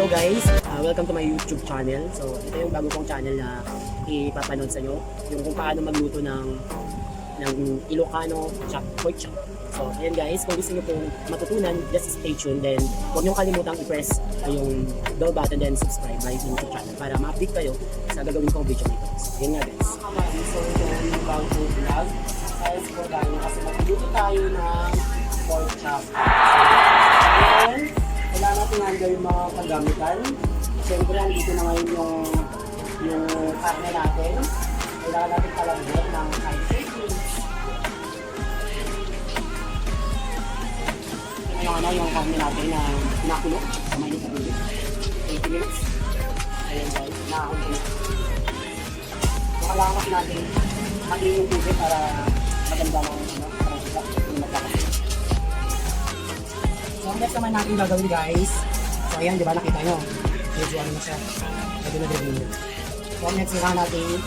Hello guys, welcome to my YouTube channel. So ito yung bago kong channel na ipapanood sa inyo, yung kung paano magluto ng Ilocano pork chop. So ayan guys, kung gusto niyo pong matutunan, just stay tuned. Then huwag niyo kalimutang i-press yung bell button then subscribe my YouTube channel para ma-update kayo sa gagawin kong video nito. So ayan nga guys. So ito yung bago kong vlog. Guys, for tayo kasi magluto tayo ng pork chop. So kailangan natin hanggang yung mga kagamitan. Siyempre, andito na ngayon yung karne natin. Kailangan natin palagyan ng high settings. Yung karne natin na nakulo sa mainit na tubig. 80 minutes. Ayan guys, nakakulo. So, kailangan kasi natin maging yung tubig para maganda ng parang sila yung magkakasya. So, next naman natin gagawin guys. So, ayan, di ba nakita nyo? Medyo ano na siya. Medyo na-review. So, next kailangan natin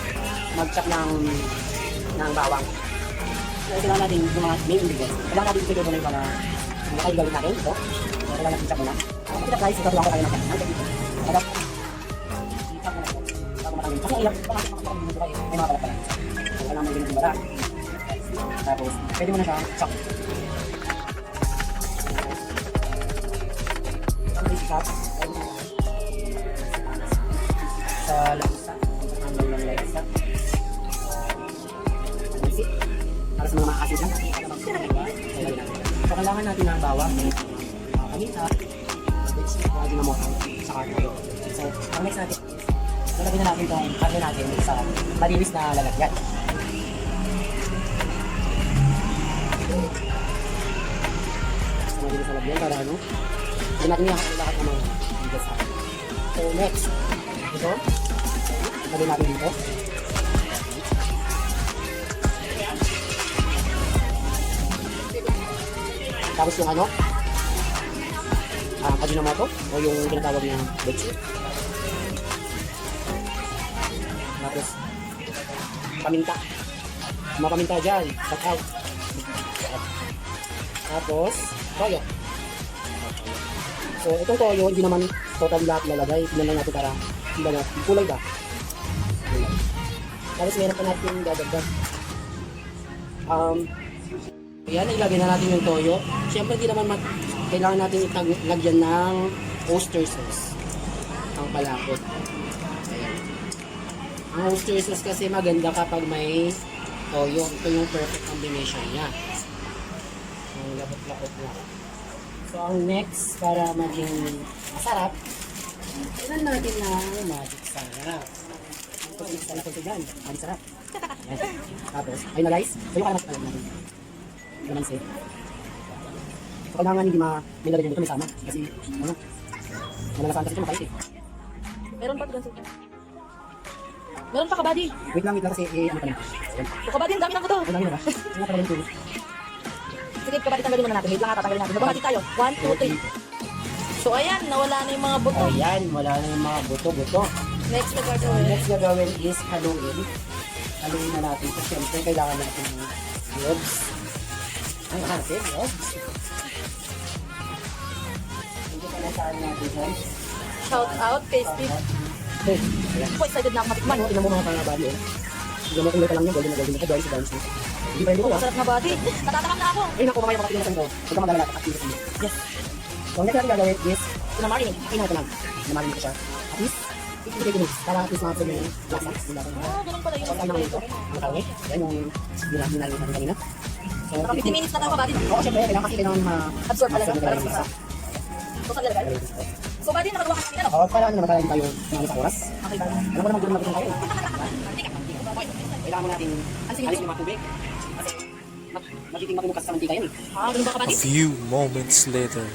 mag-chop ng bawang. So, kailangan natin yung mga main ingredients. Kailangan natin ito muna yung mga nakaigalin natin. Ito. So, kailangan natin chop muna. Ito guys, ito lang ko tayo natin. Agad. I-chop muna ito. Bago matangin. Kasi ilang, may mga balat pala. So, kailangan mo yung balat. Tapos, pwede mo na siya chop. Chop sa lansa hanggang ng lansa para sa mga maasin lang so kailangan natin ng bawang kanita pwede na mo sa karne so ang next natin lalagyan na natin itong karne natin sa malinis na lalagyan sa malinis na lalagyan para ano hindi natin yung lahat ng mga bigas natin. So next, ito, lagyan natin dito. Tapos yung ano, Ajinomoto o yung tinatawag na betsu. Tapos, paminta. Mga paminta dyan, cut out. Tapos, toyo. So, itong toyo, hindi naman total lahat lalagay. Tignan lang natin para kulay ba. Tapos meron pa natin dadagdag. Yan, ilagay na natin yung toyo. Siyempre, hindi naman kailangan natin lagyan ng oyster sauce. Ang palakot. Ayan. Ang oyster sauce kasi maganda kapag may toyo. Ito yung perfect combination niya. Ang labot-labot na. So, ang next, para maging masarap, kailan natin ng magic sarap. Ang ito dyan, magic sarap. Tapos, ayun na guys. So, yung kalamat alam natin. Lamansi. So, kailangan hindi nilagay dito may sama. Kasi, ano, malalasan kasi ito makalit eh. Meron pa dyan sila. Meron pa kabady. Wait lang kasi, ano pa rin. So, kabady, ang dami ng buto. Ang dami na ba? Ang dami na ba? Sige, kabady, tanggalin muna natin. Wait lang, tatanggalin natin. Nabahati tayo. 1, 2, 3. So, ayan, nawala na yung mga buto. Ayan, wala na yung mga buto-buto. Next na gagawin. Next gagawin is haluin. Haluin na natin. So, syempre, kailangan natin ng gloves. Ang natin, gloves. Hindi ka na saan natin dyan. Shout out kay Steve. Ako excited na ako matikman. Tingnan mo mga pangabali eh. Tingnan mo kung may lang niya, golden na golden na ito. Dahil sa dance mo. Hindi pa rin dito ah. Masarap na body. Natatakam na ako. Ay naku, mamaya makapilisan ko. Huwag ka mag-alala. Activity mo. Yes. So, ang next natin gagawin is Pinamarin. tingnan ko lang. Pinamarin ko siya. At least, 50 minutes. Para at least makapag yung lasa. Ganun pala yun. So, ang ito. Ang karne. Yan yung ginagawa natin kanina. So, Naka 50 minutes na tayo kabady. Oo, syempre, kailangan kasi kailangan Absorb pala. absorb Para yung sa lasa. So, saan lalagay? So, body, nakagawa ka na. Oo, para ano naman tayo mga sa oras. Okay, body. Alam mo naman gano'n magandang tayo. Kailangan mo natin alis yung mga tubig. Kasi magiging matumukas sa mantika yan eh. Ganun ba kabady? A few moments later.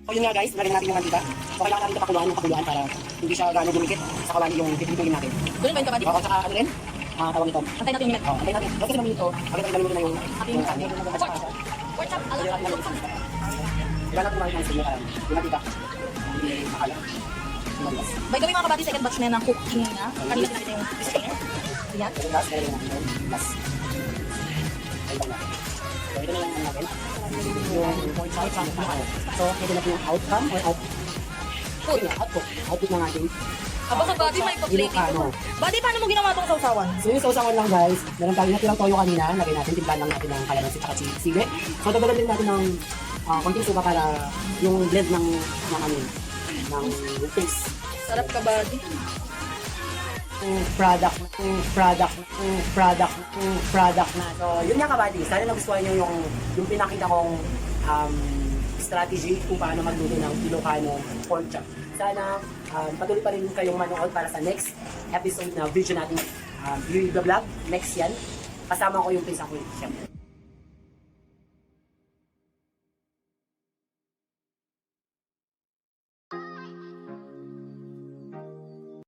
So yun nga guys, nalagyan natin yung mantika. So kailangan natin pakuluan para hindi siya gano'ng dumikit sa kawali yung pipilitin natin. Ganun ba yung kabady? Oo, tsaka ano rin, tawag ito. Antay natin yung minute. Oo, antay natin. Kasi naman ito, agad ang gano'n na yung karne. Pork chop. Alam. Kailangan natin kumain ng sige karami. Yung mantika. Hindi makala. By the way mga kabady, second batch na yan ng cooking na. Kanina pinakita yung disclaimer. Ayan. So last, nalagyan natin yung last. Ayun na. So ito na lang ang natin. Yung pork chop. So pwede natin yung outcome or out Output. Yun nga, output ng ating Aba sa body, may pa-plating Ilocano. ko. Body, paano mo ginawa itong sausawan? So yung sausawan lang guys, meron tayong natirang toyo kanina, lagay natin, timplahan lang natin ng kalamansi at sige. So dagdagan din natin ng konting suka para yung blend ng taste. Sarap ka, body. Product na. So yun nga kabady, sana nagustuhan nyo yung pinakita kong strategy kung paano magluto ng Ilocano pork chop. Sana patuloy pa rin kayong manood para sa next episode na video natin, yung vlog, next yan. Kasama ko yung pinsan ko, syempre.